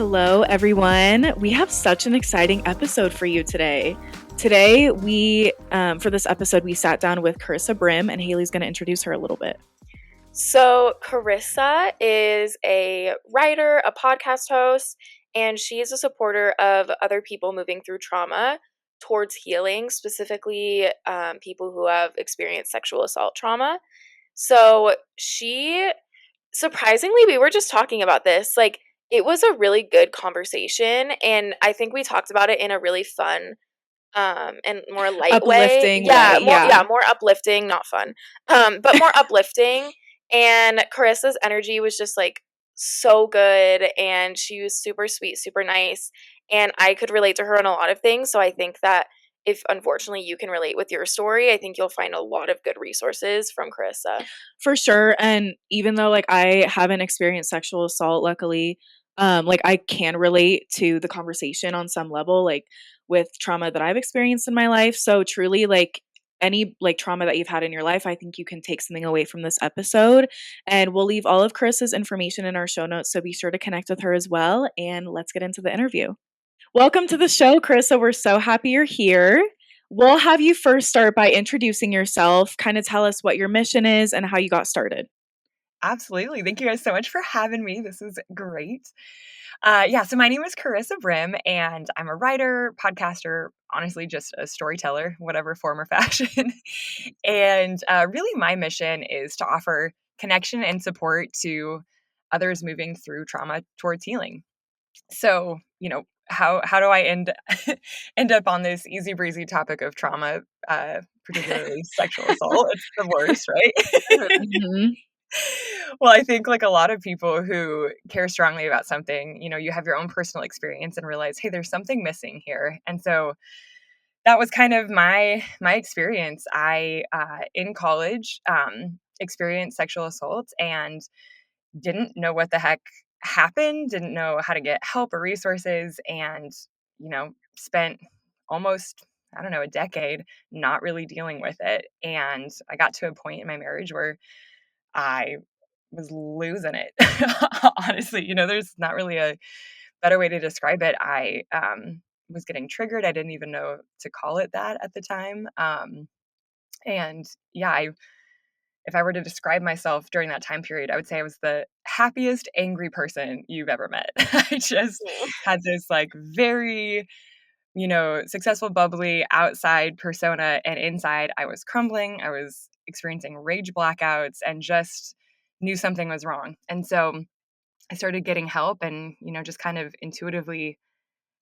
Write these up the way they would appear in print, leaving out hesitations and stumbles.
Hello, everyone. We have such an exciting episode for you today. Today, for this episode, we sat down with Charissa Brim, and Haley's going to introduce her a little bit. So, Charissa is a writer, a podcast host, and she is a supporter of other people moving through trauma towards healing, specifically people who have experienced sexual assault trauma. So, surprisingly, we were just talking about this. It was a really good conversation, and I think we talked about it in a really fun and more light Uplifting way. way. More uplifting, not fun. But more uplifting. And Carissa's energy was just so good, and she was super sweet, super nice, and I could relate to her on a lot of things. So I think that if unfortunately you can relate with your story, I think you'll find a lot of good resources from Charissa. For sure. And even though I haven't experienced sexual assault, luckily, I can relate to the conversation on some level, with trauma that I've experienced in my life. So truly, any trauma that you've had in your life, I think you can take something away from this episode. And we'll leave all of Carissa's information in our show notes, so be sure to connect with her as well. And let's get into the interview. Welcome to the show, Charissa. We're so happy you're here. We'll have you first start by introducing yourself, kind of tell us what your mission is and how you got started. Absolutely. Thank you guys so much for having me. This is great. So my name is Charissa Brim, and I'm a writer, podcaster, honestly, just a storyteller, whatever form or fashion. And really, my mission is to offer connection and support to others moving through trauma towards healing. So, how do I end up on this easy breezy topic of trauma, particularly sexual assault? It's the worst, right? Mm-hmm. Well, I think a lot of people who care strongly about something, you have your own personal experience and realize, hey, there's something missing here. And so that was kind of my experience. I in college experienced sexual assault and didn't know what the heck happened, didn't know how to get help or resources, and spent almost, I don't know, a decade not really dealing with it. And I got to a point in my marriage where I was losing it. Honestly, there's not really a better way to describe it. I was getting triggered. I didn't even know to call it that at the time. And yeah, if I were to describe myself during that time period, I would say I was the happiest angry person you've ever met. I just had this very, successful, bubbly outside persona, and inside I was crumbling. I was experiencing rage blackouts and just knew something was wrong. And so I started getting help and, just kind of intuitively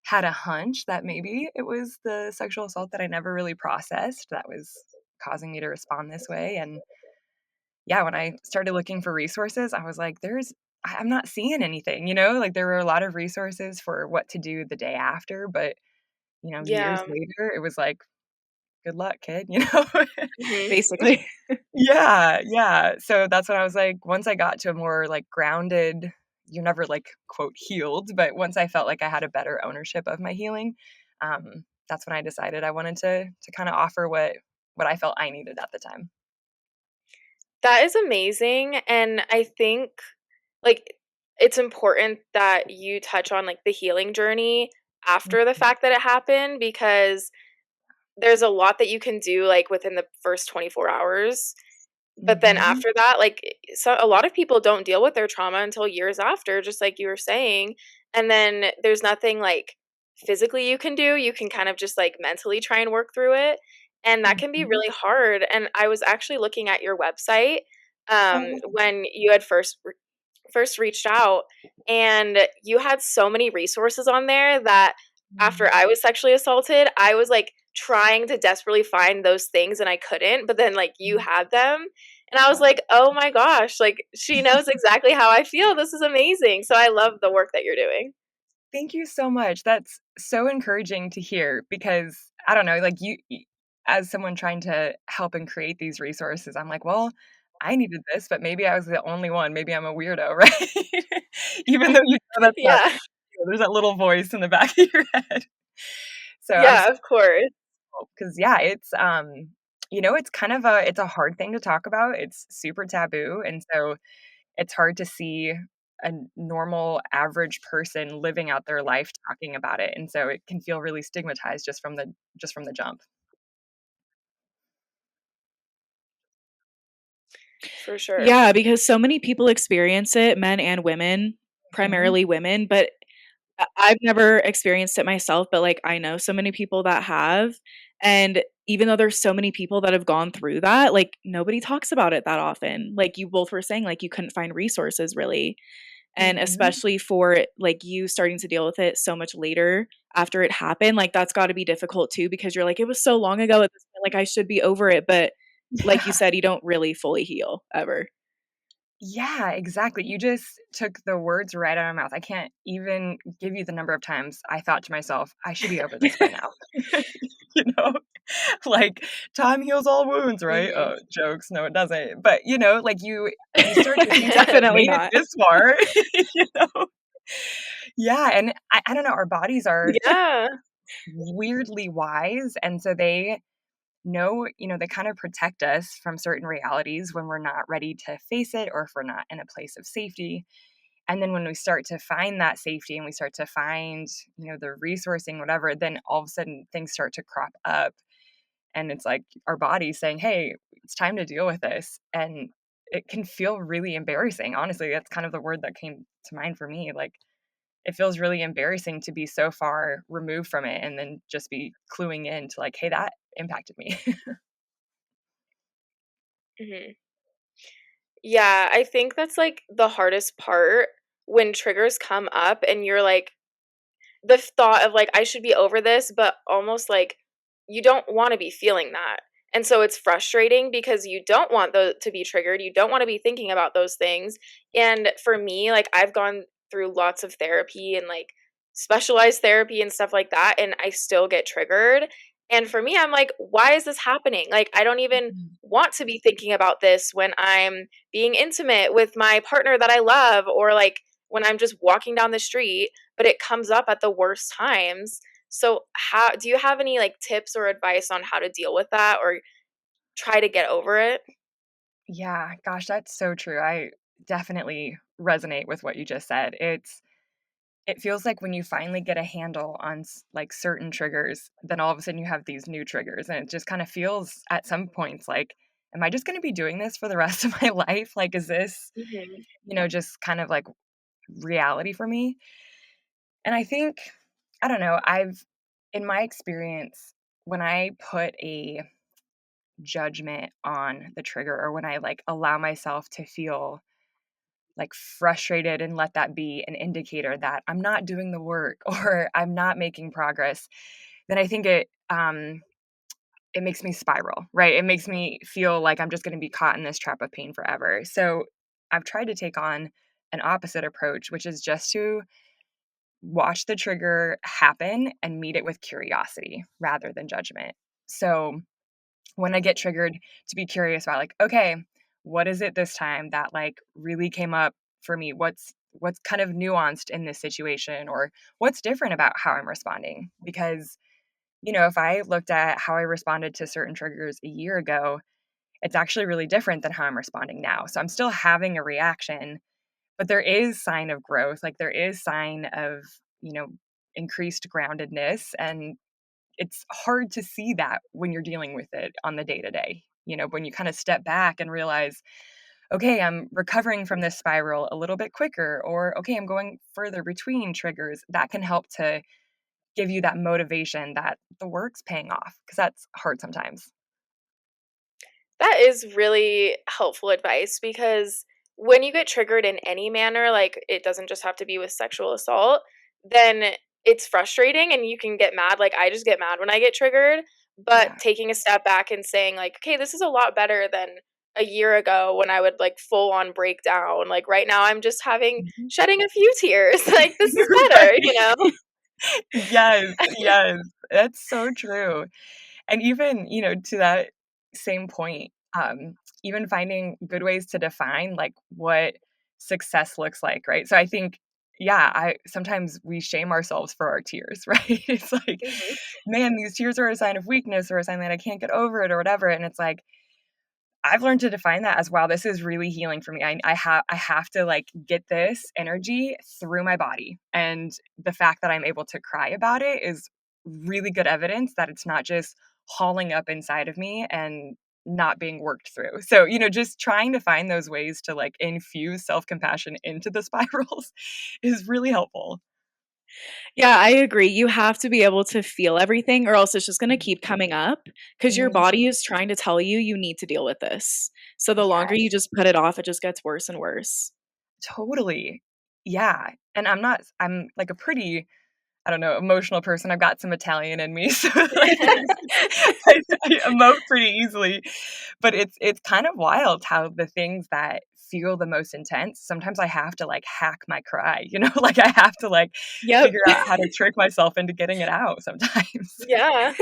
had a hunch that maybe it was the sexual assault that I never really processed that was causing me to respond this way. And yeah, when I started looking for resources, I was like, I'm not seeing anything, there were a lot of resources for what to do the day after, but years later, it was like, good luck, kid, Basically. Yeah. So that's when I was like, once I got to a more grounded, you're never quote healed, but once I felt like I had a better ownership of my healing, that's when I decided I wanted to kind of offer what I felt I needed at the time. That is amazing. And I think it's important that you touch on the healing journey after the fact that it happened, because there's a lot that you can do within the first 24 hours. But then after that, so a lot of people don't deal with their trauma until years after, just like you were saying. And then there's nothing physically you can do. You can kind of just mentally try and work through it. And that can be really hard. And I was actually looking at your website when you had first reached out, and you had so many resources on there that after I was sexually assaulted, I was trying to desperately find those things and I couldn't, but then you had them, and I was like, oh my gosh, she knows exactly how I feel. This is amazing. So I love the work that you're doing. Thank you so much. That's so encouraging to hear, because I don't know, you as someone trying to help and create these resources, I'm like, well, I needed this, but maybe I was the only one. Maybe I'm a weirdo, right? Even though that's not, there's that little voice in the back of your head. So yeah, of course. Because it's it's kind of it's a hard thing to talk about. It's super taboo, and so it's hard to see a normal average person living out their life talking about it. And so it can feel really stigmatized just from the jump. For sure. Yeah, because so many people experience it, men and women, Mhm. primarily women, but I've never experienced it myself, but, like, I know so many people that have, and even though there's so many people that have gone through that, like, nobody talks about it that often. Like you both were saying, like, you couldn't find resources really, and Mhm. especially for, like, you starting to deal with it so much later after it happened, like, that's gotta be difficult too because you're like, "It was so long ago at this point, like, I should be over it," but like you Yeah. said, you don't really fully heal ever. Yeah, exactly. You just took the words right out of my mouth. I can't even give you the number of times I thought to myself, "I should be over this by now." You know? Like, time heals all wounds, right? Mhm. Jokes. No, it doesn't. But, like, you start to think that I've Definitely made it not. this far, you know? Yeah, and I don't know, our bodies are Yeah. weirdly wise, and so they know, they kind of protect us from certain realities when we're not ready to face it or if we're not in a place of safety. And then when we start to find that safety and we start to find, the resourcing, whatever, then all of a sudden things start to crop up. And it's like our body's saying, hey, it's time to deal with this. And it can feel really embarrassing. Honestly, that's kind of the word that came to mind for me. Like, it feels really embarrassing to be so far removed from it and then just be cluing in to like, hey, that impacted me. Mhm. Yeah, I think that's, like, the hardest part when triggers come up and you're like the thought of, like, "I should be over this," but almost like you don't wanna be feeling that. And so it's frustrating because you don't want to be triggered, you don't wanna be thinking about those things. And for me, like, I've gone through lots of therapy and, like, specialized therapy and stuff like that, and I still get triggered. And for me, I'm like, "Why is this happening?" Like, I don't even Mhm. want to be thinking about this when I'm being intimate with my partner that I love or, like, when I'm just walking down the street, but it comes up at the worst times. So, how do you have any, like, tips or advice on how to deal with that or try to get over it? Yeah, gosh, that's so true. I definitely resonate with what you just said. It feels like when you finally get a handle on like certain triggers, then all of a sudden you have these new triggers, and it just kind of feels at some points like, am I just going to be doing this for the rest of my life? Like, is this, Mhm. just kind of like reality for me? And I think, I don't know, in my experience, when I put a judgment on the trigger or when I like allow myself to feel like frustrated and let that be an indicator that I'm not doing the work or I'm not making progress, then I think it makes me spiral, right? It makes me feel like I'm just going to be caught in this trap of pain forever. So I've tried to take on an opposite approach, which is just to watch the trigger happen and meet it with curiosity rather than judgment. So when I get triggered, to be curious about like, okay, what is it this time that like really came up for me? What's kind of nuanced in this situation or what's different about how I'm responding? Because, if I looked at how I responded to certain triggers a year ago, it's actually really different than how I'm responding now. So I'm still having a reaction, but there is sign of growth, like there is sign of, you know, increased groundedness, and it's hard to see that when you're dealing with it on the day to day. When you kind of step back and realize, okay, I'm recovering from this spiral a little bit quicker, or okay, I'm going further between triggers, that can help to give you that motivation that the work's paying off because that's hard sometimes. That is really helpful advice because when you get triggered in any manner, like it doesn't just have to be with sexual assault, then it's frustrating and you can get mad. Like I just get mad when I get triggered, but Yeah. taking a step back and saying like, okay, this is a lot better than a year ago when I would like full on break down. Like right now I'm just having Mhm. shedding a few tears. Like this is better, Right. you know? Yes, yes. That's so true. And even, to that same point, even finding good ways to define like what success looks like, right? So I think, yeah, I sometimes we shame ourselves for our tears, right? It's like, Mhm. man, these tears are a sign of weakness or a sign that I can't get over it or whatever. And it's like, I've learned to define that as, wow, this is really healing for me. I have to like get this energy through my body. And the fact that I'm able to cry about it is really good evidence that it's not just hauling up inside of me and not being worked through. So, just trying to find those ways to like infuse self-compassion into the spirals is really helpful. Yeah, I agree. You have to be able to feel everything or else it's just gonna keep coming up because your Mhm. body is trying to tell you, you need to deal with this. So the Yeah, longer you just put it off, it just gets worse and worse. totally. Yeah. And I'm like a pretty, I don't know, emotional person. I've got some Italian in me, so like I emote pretty easily. But it's kind of wild how the things that feel the most intense, sometimes I have to like hack my cry, like I have to like Yep. figure out how to trick myself into getting it out sometimes. Yeah.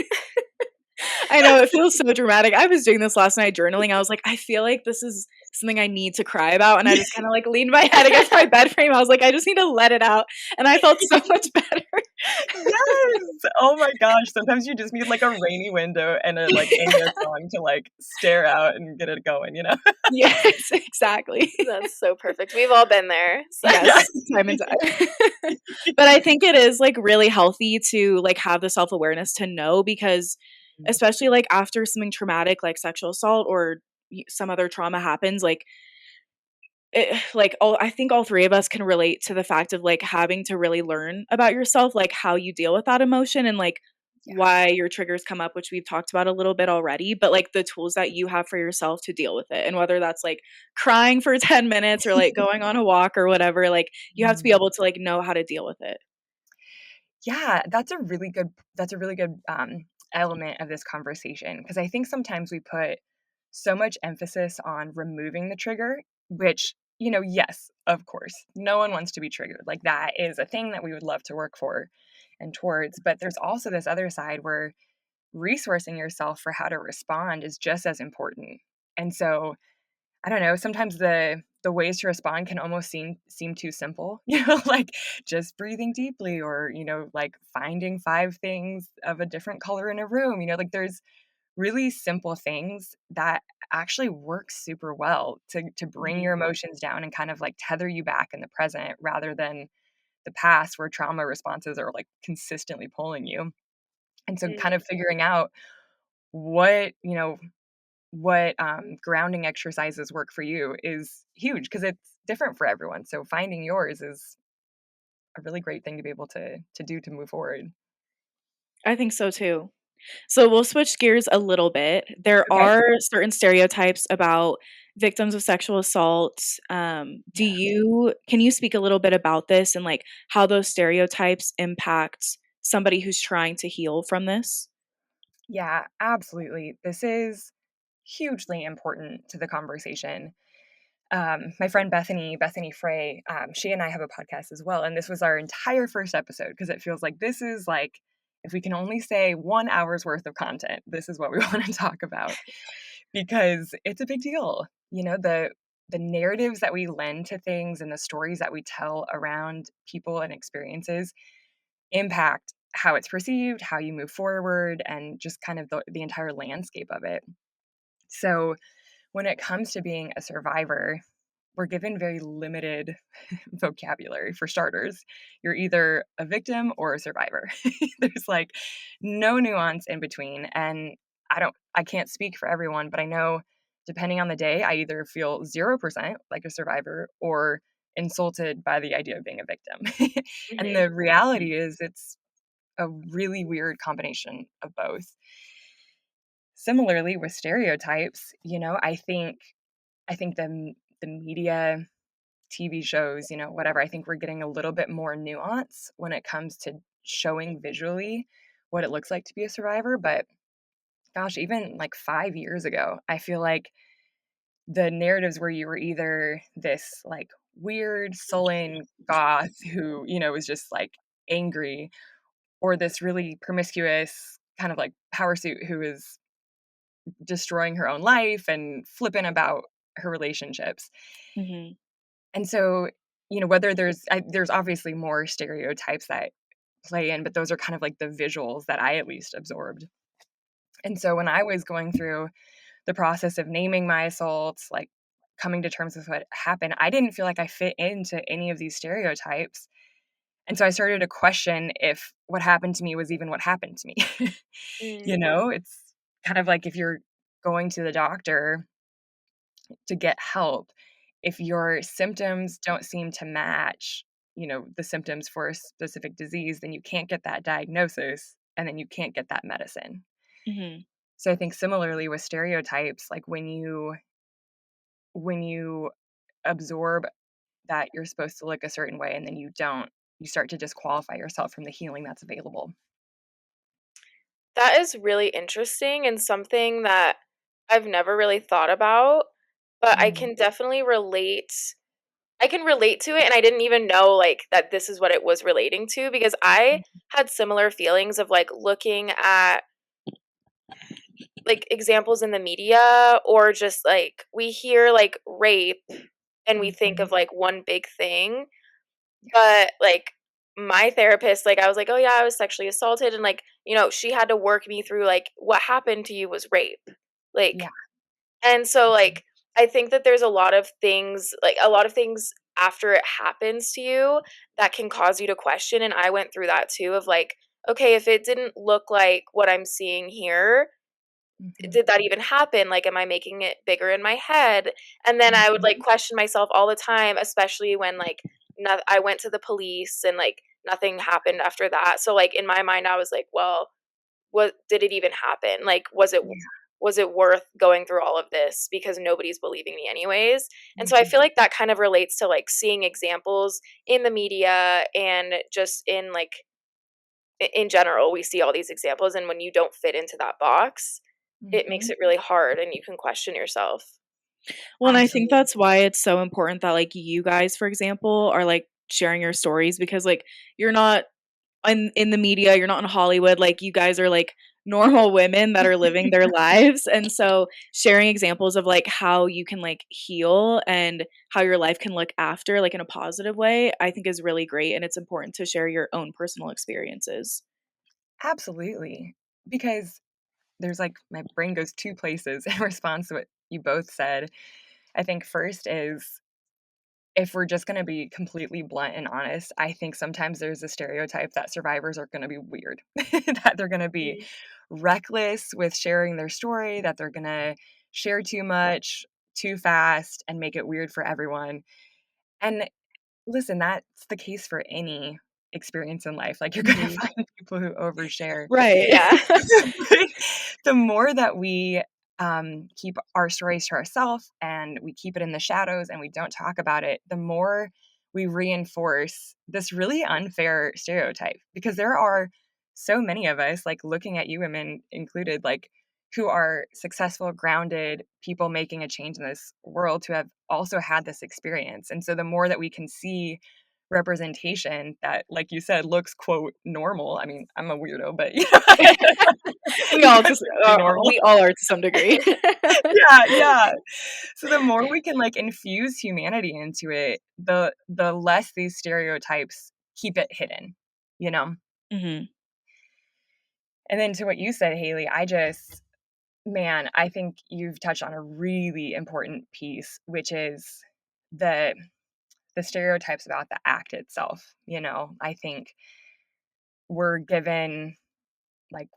I know, it feels so dramatic. I was doing this last night journaling. I was like, "I feel like this is something I need to cry about," and I just kinda, like, leaned my head against my bed frame. I was like, "I just need to let it out," and I felt so much better. Yes. Oh my gosh. Sometimes you just need like a rainy window and a like Enya song to like stare out and get it going. Yes, exactly. That's so perfect. We've all been there. So Yeah. Yes, time and time. But I think it is, like, really healthy to, like, have the self-awareness to know because especially, like, after something traumatic like sexual assault or some other trauma happens, all I think all 3 of us can relate to the fact of, like, having to really learn about yourself, like, how you deal with that emotion and, like, Yeah. why your triggers come up, which we've talked about a little bit already, but, like, the tools that you have for yourself to deal with it, and whether that's, like, crying for 10 minutes or, like, going on a walk or whatever, like, you have to be Mhm. able to, like, know how to deal with it. Yeah, that's a really good element of this conversation because I think sometimes we put so much emphasis on removing the trigger, which, yes, of course, no one wants to be triggered. Like that is a thing that we would love to work for and towards. But there's also this other side where resourcing yourself for how to respond is just as important. And so I don't know, sometimes the ways to respond can almost seem too simple, like just breathing deeply or, like finding 5 things of a different color in a room, like there's really simple things that actually work super well to bring Mhm, your emotions down and kind of like tether you back in the present rather than the past where trauma responses are like consistently pulling you. And so kind Mhm. of figuring out what, grounding exercises work for you is huge because it's different for everyone. So finding yours is a really great thing to be able to do to move forward. I think so too. So we'll switch gears a little bit. There Okay. are certain stereotypes about victims of sexual assault. Do Yeah. you can you speak a little bit about this and like how those stereotypes impact somebody who's trying to heal from this? Yeah, absolutely. This is hugely important to the conversation. My friend Bethany Frey, she and I have a podcast as well, and this was our entire first episode because it feels like this is like if we can only say 1 hour's worth of content, this is what we want to talk about because it's a big deal. The narratives that we lend to things and the stories that we tell around people and experiences impact how it's perceived, how you move forward, and just kind of the entire landscape of it. So when it comes to being a survivor, we're given very limited vocabulary for starters. You're either a victim or a survivor. There's like no nuance in between. And I can't speak for everyone, but I know depending on the day, I either feel 0% like a survivor or insulted by the idea of being a victim. And Mhm. the reality is it's a really weird combination of both. Similarly with stereotypes, I think the media, TV shows, whatever, I think we're getting a little bit more nuance when it comes to showing visually what it looks like to be a survivor. But gosh, even like 5 years ago, I feel like the narratives where you were either this like weird, sullen goth who, was just like angry, or this really promiscuous kind of like power suit who is destroying her own life and flipping about her relationships. Mhm. And so, whether there's obviously more stereotypes that play in, but those are kind of like the visuals that I at least absorbed. And so when I was going through the process of naming my assaults, like coming to terms with what happened, I didn't feel like I fit into any of these stereotypes. And so I started to question if what happened to me was even what happened to me. Mm. It's kind of like if you're going to the doctor to get help, if your symptoms don't seem to match, the symptoms for a specific disease, then you can't get that diagnosis and then you can't get that medicine. Mhm. So I think similarly with stereotypes, like when you absorb that you're supposed to look a certain way and then you don't, you start to disqualify yourself from the healing that's available. That is really interesting and something that I've never really thought about, but I Mhm. can definitely relate. I can relate to it, and I didn't even know, like, that this is what it was relating to, because I had similar feelings of, like, looking at, like, examples in the media, or just, like, we hear, like, rape and we think Mhm. of, like, one big thing, Yes. but, like, my therapist, like, I was like, "Oh, yeah, I was sexually assaulted," and, like, she had to work me through, like, "What happened to you was rape." Yeah. Like, and so, Mhm. like, I think that there's a lot of things after it happens to you that can cause you to question, and I went through that too of, like, "Okay, if it didn't look like what I'm seeing here, Mhm. did that even happen? Like, am I making it bigger in my head?" And then I would, like, Mhm. question myself all the time, especially when, like, I went to the police and, like, nothing happened after that. So, like, in my mind, I was like, "Well, what did it even happen? Like, Yeah. was it worth going through all of this because nobody's believing me anyways?" And so I Mhm. feel like that kind of relates to, like, seeing examples in the media and just in, like, in general, we see all these examples, and when you don't fit into that box, it makes Mhm. it really hard and you can question yourself. Well, and I think Absolutely. that's why it's so important that, like, you guys, for example, are, like, sharing your stories because, like, you're not in the media, you're not in Hollywood, like, you guys are, like, normal women that are living their lives, and so sharing examples of, like, how you can, like, heal and how your life can look after, like, in a positive way, I think is really great, and it's important to share your own personal experiences. Absolutely. Because there's like my brain goes two places in response to what you both said. I think first is if we're just going to be completely blunt and honest, I think sometimes there's a stereotype that survivors are going to be weird, that they're going to be Mm. reckless with sharing their story, that they're going to share too much, too fast, and make it weird for everyone. And listen, that's the case for any experience in life. Like, you're going to Mhm. find people who overshare. Right. Yeah. But the more that we keep our stories to ourselves and we keep it in the shadows and we don't talk about it, the more we reinforce this really unfair stereotype. Because there are so many of us, like looking at you women included, like who are successful, grounded people making a change in this world who have also had this experience. And so the more that we can see representation that, like you said, looks quote normal. I mean, I'm a weirdo, but We you all guys just are pretty normal. we all are to some degree. Yeah, yeah. So the more we can like infuse humanity into it, the less these stereotypes keep it hidden, you know? Mhm. And then to what you said, Haley, man, I think you've touched on a really important piece, which is the the stereotypes about the act itself. I think we're given like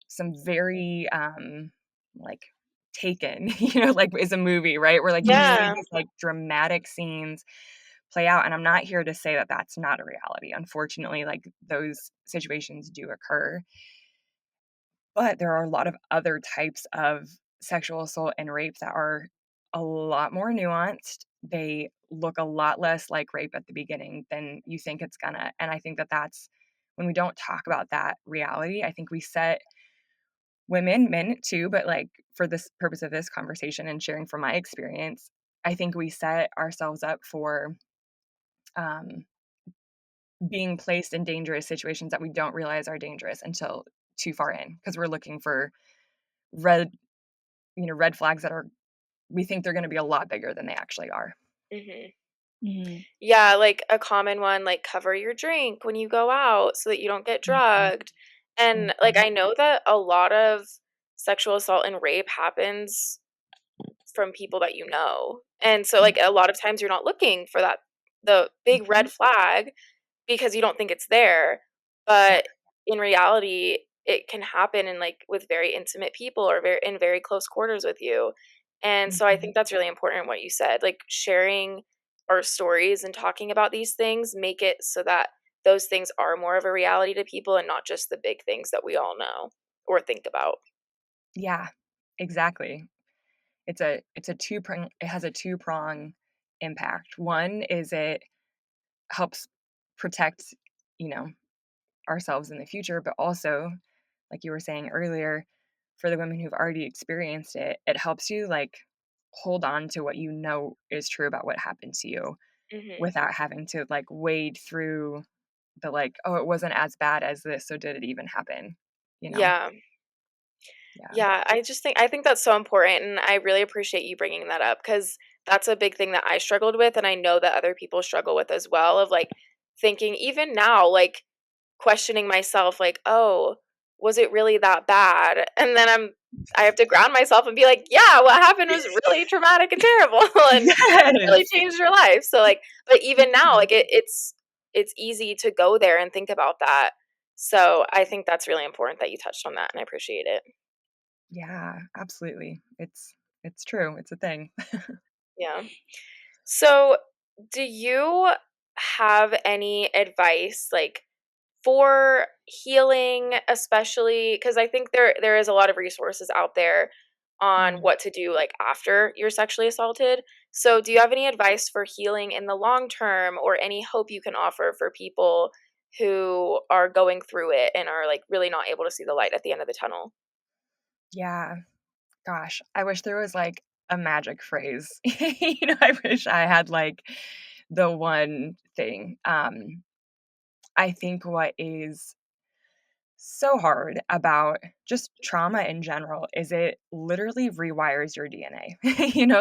some very like Taken, like is a movie, right? Where like you see Yeah. these like dramatic scenes play out, and I'm not here to say that that's not a reality. Unfortunately, like those situations do occur, but there are a lot of other types of sexual assault and rape that are a lot more nuanced. They look a lot less like rape at the beginning than you think it's gonna, and I think that that's when we don't talk about that reality, I think we set women, men too, but like for this purpose of this conversation and sharing from my experience, I think we set ourselves up for um, being placed in dangerous situations that we don't realize are dangerous until too far in because we're looking for red, red flags that are we think they're going to be a lot bigger than they actually are. Mhm. Mhm. Yeah, like a common one, like cover your drink when you go out so that you don't get Mhm, drugged. And like mhm, I know that a lot of sexual assault and rape happens from people that you know. And so like a lot of times you're not looking for that the big Mhm. red flag because you don't think it's there. Yeah. But in reality, it can happen in like with very intimate people or very in very close quarters with you. And so I Mhm. think that's really important what you said. Like sharing our stories and talking about these things make it so that those things are more of a reality to people and not just the big things that we all know or think about. Yeah, exactly. It's a two-prong it has a two-prong impact. One is it helps protect, you know, ourselves in the future, but also, like you were saying earlier, for the women who've already experienced it, it helps you, like, hold on to what you know is true about what happened to you Mhm. without having to, like, wade through the, like, "Oh, it wasn't as bad as this, so did it even happen?" You know? Yeah. Yeah. Yeah, I think that's so important, and I really appreciate you bringing that up because that's a big thing that I struggled with, and I know that other people struggle with as well, of, like, thinking even now, like, questioning myself, like, "Oh, was it really that bad?" And then I have to ground myself and be like, "Yeah, what happened was really traumatic and terrible, and it really Yes! changed your life." So, like but even now, Mhm. like, it's easy to go there and think about that. So, I think that's really important that you touched on that, and I appreciate it. Yeah, absolutely. It's true, it's a thing. Yeah. So, do you have any advice like for healing, especially because I think there is a lot of resources out there on Mm. what to do like after you're sexually assaulted. So, do you have any advice for healing in the long term or any hope you can offer for people who are going through it and are like really not able to see the light at the end of the tunnel? Yeah. Gosh, I wish there was, like, a magic phrase. I wish I had, like, the one thing. I think what is so hard about just trauma in general is it literally rewires your DNA.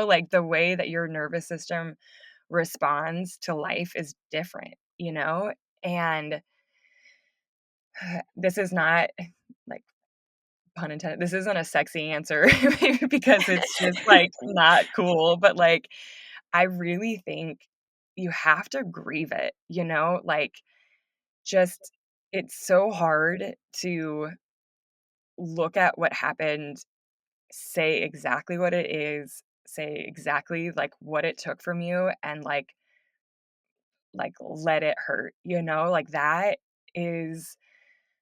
Like, the way that your nervous system responds to life is different, you know? And this is not, like, pun intended, this isn't a sexy answer because it's just, like, not cool, but, like, I really think you have to grieve it, Like, just it's so hard to look at what happened, say exactly what it is, say exactly, like, what it took from you, and, let it hurt, Like, that is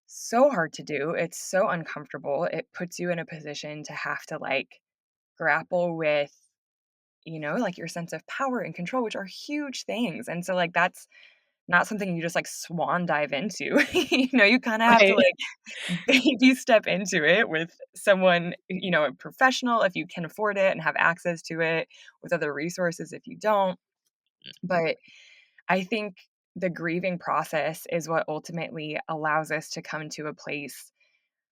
so hard to do, it's so uncomfortable, it puts you in a position to have to, like, grapple with, like, your sense of power and control, which are huge things, and so, like, that's not something you just, like, swan dive into, you kinda have to, Right. like, baby step into it with someone, a professional if you can afford it and have access to it, with other resources if you don't, but I think the grieving process is what ultimately allows us to come to a place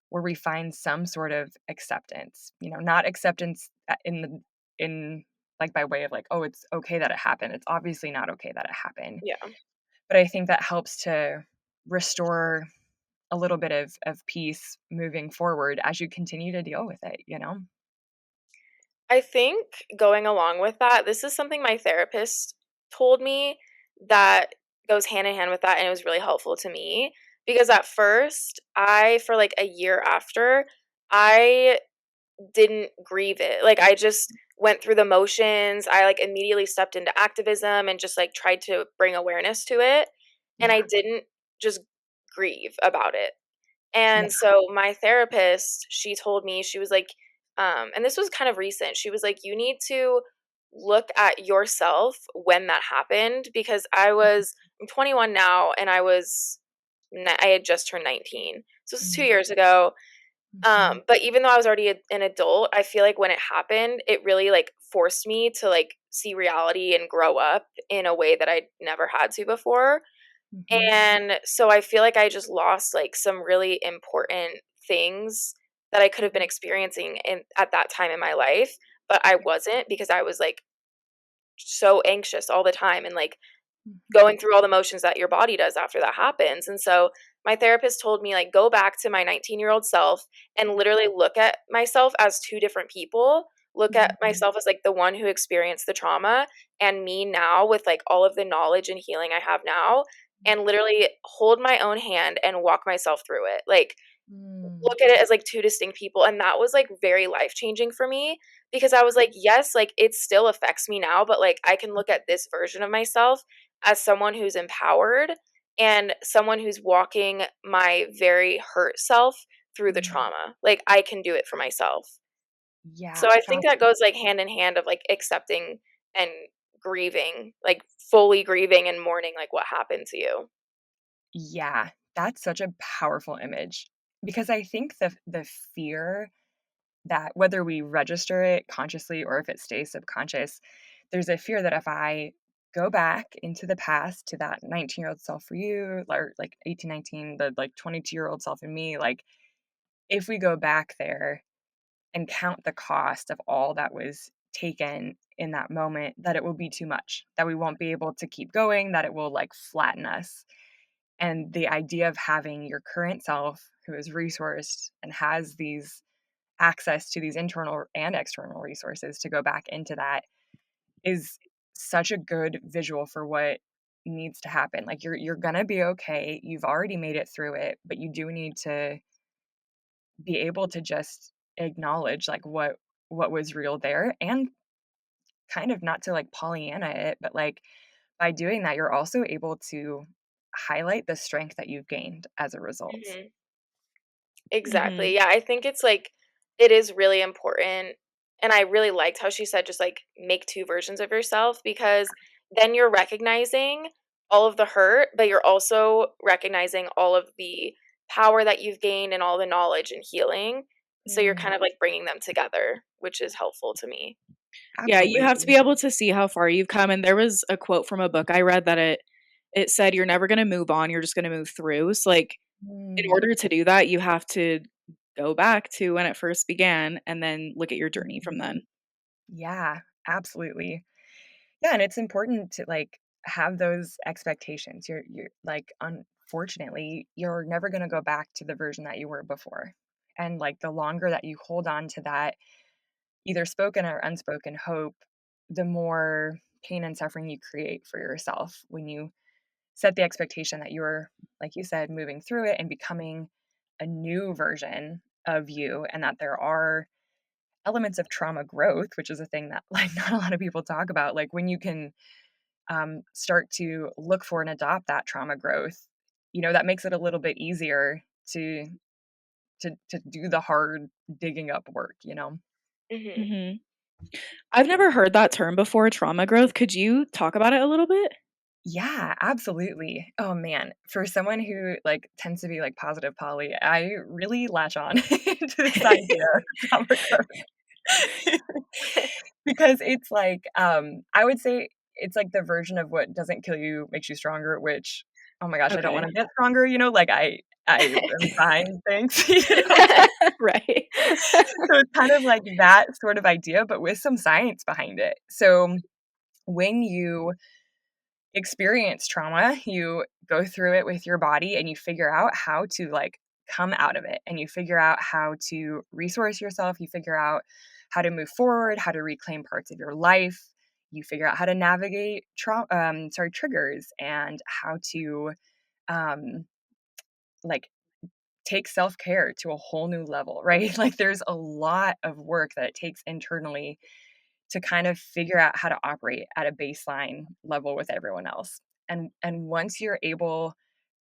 where we find some sort of acceptance, not acceptance in like by way of like, oh, it's okay that it happened. It's obviously not okay that it happened. Yeah. But I think that helps to restore a little bit of peace moving forward as you continue to deal with it. I think going along with that, this is something my therapist told me that goes hand in hand with that, and it was really helpful to me because at first, for like a year after, I didn't grieve it. Like I just went through the motions. I like immediately stepped into activism and just like tried to bring awareness to it, and I Yeah. didn't just grieve about it. Yeah. And so my therapist, she told me, she was like, and this was kind of recent. She was like, you need to look at yourself when that happened because I'm 21 now and I had just turned 19. So this is 2 years ago. Mhm. But even though I was already an adult, I feel like when it happened, it really like forced me to like see reality and grow up in a way that I never had to before. Mhm. And so I feel like I just lost like some really important things that I could have been experiencing at that time in my life, but I wasn't because I was like so anxious all the time and like Mhm. going through all the motions that your body does after that happens. And so my therapist told me like go back to my 19-year-old self and literally look at myself as two different people look at Mhm. myself as like the one who experienced the trauma, and me now with like all of the knowledge and healing I have now, and literally hold my own hand and walk myself through it. Like, Mm. look at it as like two distinct people, and that was like very life changing for me, because I was like, yes, like it still affects me now, but like I can look at this version of myself as someone who's empowered and someone who's walking my very hurt self through the Mm. trauma. Like I can do it for myself. So Yeah, I think that goes like hand in hand of like accepting and grieving, like fully grieving and mourning like what happened to you. yeah, that's such a powerful image because I think the fear that whether we register it consciously or if it stays subconscious, there's a fear that if I go back into the past to that 19-year-old self for you, or like 18, 19, the like 22-year-old self in me, like if we go back there and count the cost of all that was taken in that moment, that it will be too much, that we won't be able to keep going, that it will like flatten us. And the idea of having your current self who is resourced and has these access to these internal and external resources to go back into that is such a good visual for what needs to happen. Like you're going to be okay. You've already made it through it, but you do need to be able to just acknowledge like what was real there, and kind of not to like Pollyanna it, but like by doing that you're also able to highlight the strength that you've gained as a result. Mhm. Mhm. Exactly. Yeah, I think it's like it is really important. And I really liked how she said just like make two versions of yourself, because then you're recognizing all of the hurt, but you're also recognizing all of the power that you've gained and all the knowledge and healing. So you're Mm, kind of like bringing them together, which is helpful to me. Yeah, you have to absolutely. be able to see how far you've come, and there was a quote from a book I read that it said, "You're never gonna move on, you're just gonna move through." So, like, in Mm, order to do that, you have to go back to when it first began and then look at your journey mhm. from then. Yeah, absolutely. Yeah, and it's important to like have those expectations. You're like unfortunately, you're never going to go back to the version that you were before. And like the longer that you hold on to that either spoken or unspoken hope, the more pain and suffering you create for yourself when you set the expectation that you're, like you said, moving through it and becoming a new version of you, and that there are elements of trauma growth, which is a thing that like not a lot of people talk about. Like when you can start to look for and adopt that trauma growth, that makes it a little bit easier to to do the hard digging up work. Mhm. Mhm. I've never heard that term before, trauma growth. Could you talk about it a little bit? Yeah, absolutely. Oh man, for someone who like tends to be like positive Polly, I really latch on to this idea of trauma growth. Because it's like, I would say it's like the version of what doesn't kill you makes you stronger, which, oh my gosh, I don't Okay. wanna get stronger, like I am fine, thanks, you know? Right. So it's kind of like that sort of idea, but with some science behind it. So when you experience trauma, you go through it with your body and you figure out how to like come out of it, and you figure out how to resource yourself, you figure out how to move forward, how to reclaim parts of your life, you figure out how to navigate triggers, and how to um like take self-care to a whole new level, right? Like there's a lot of work that it takes internally to kind of figure out how to operate at a baseline level with everyone else. And once you're able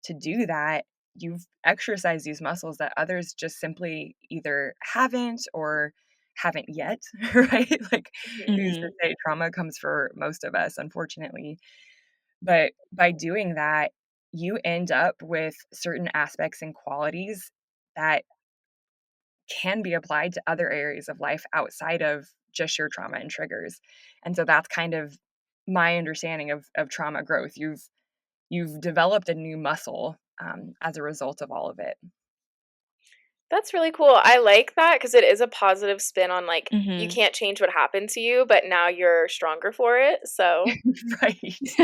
to do that, you've exercised these muscles that others just simply either haven't or haven't yet, right? Like who's to Mhm. say trauma comes for most of us, unfortunately. But by doing that, you end up with certain aspects and qualities that can be applied to other areas of life outside of just your trauma and triggers. And so that's kind of my understanding of trauma growth. You've developed a new muscle as a result of all of it. That's really cool. I like that because it is a positive spin on like you Mhm. can't change what happened to you, but now you're stronger for it. So Right.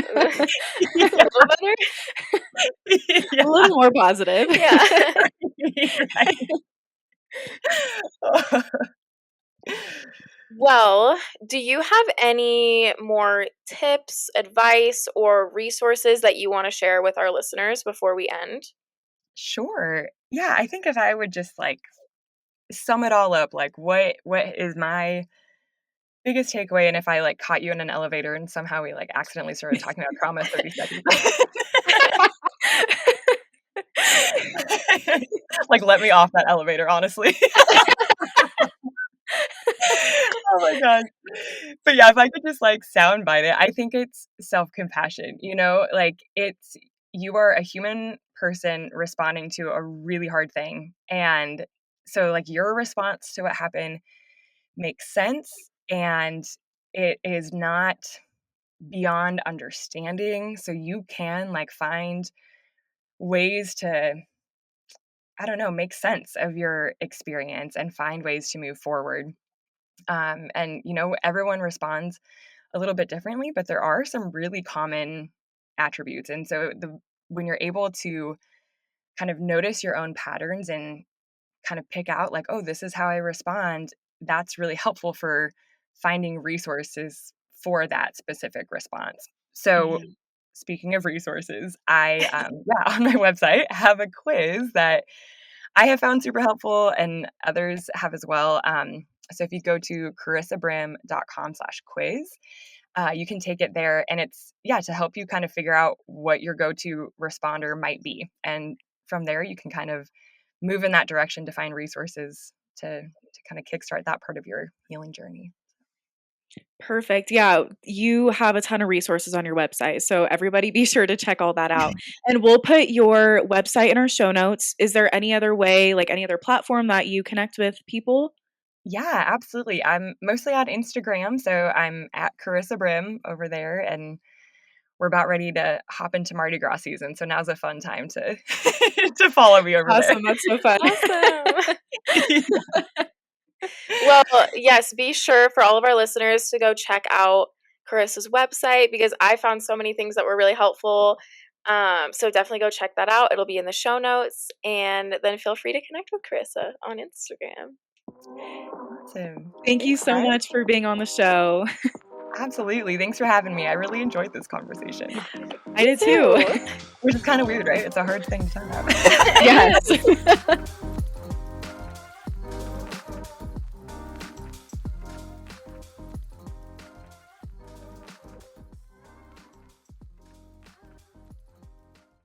a Yeah. little better. A Yeah. little more positive. Yeah. Right. Well, do you have any more tips, advice, or resources that you want to share with our listeners before we end? Sure. Yeah, I think if I would just like sum it all up, like what is my biggest takeaway, and if I like caught you in an elevator and somehow we like accidentally started talking about trauma 30 seconds. Like let me off that elevator, honestly. Oh my god. But yeah, if I could just like soundbite it, I think it's self-compassion, like it's you are a human person responding to a really hard thing. And so like your response to what happened makes sense, and it is not beyond understanding. So you can like find ways to, I don't know, make sense of your experience and find ways to move forward. And everyone responds a little bit differently, but there are some really common attributes. And so when you're able to kind of notice your own patterns and kind of pick out like, oh, this is how I respond, that's really helpful for finding resources for that specific response. So Mhm. speaking of resources, I yeah, on my website have a quiz that I have found super helpful and others have as well. So if you go to charissabrim.com/quiz, you can take it there, and it's to help you kind of figure out what your go-to responder might be. And from there you can kind of move in that direction to find resources to kind of kickstart that part of your healing journey. Perfect. Yeah, you have a ton of resources on your website, so everybody be sure to check all that out. And we'll put your website in our show notes. Is there any other way, like any other platform that you connect with people? Yeah, absolutely. I'm mostly on Instagram, so I'm at Charissa Brim over there, and we're about ready to hop into Mardi Gras season, so now's a fun time to to follow me over there. Awesome, that's so fun. Awesome. Well, yes, be sure for all of our listeners to go check out Carissa's website because I found so many things that were really helpful. So definitely go check that out. It'll be in the show notes. And then feel free to connect with Carissa on Instagram. Awesome. Thank you Thanks, so guys. much for being on the show. Absolutely. Thanks for having me. I really enjoyed this conversation, I Me did too. too. which is kind of weird, right? It's a hard thing to talk about. It is. Yes.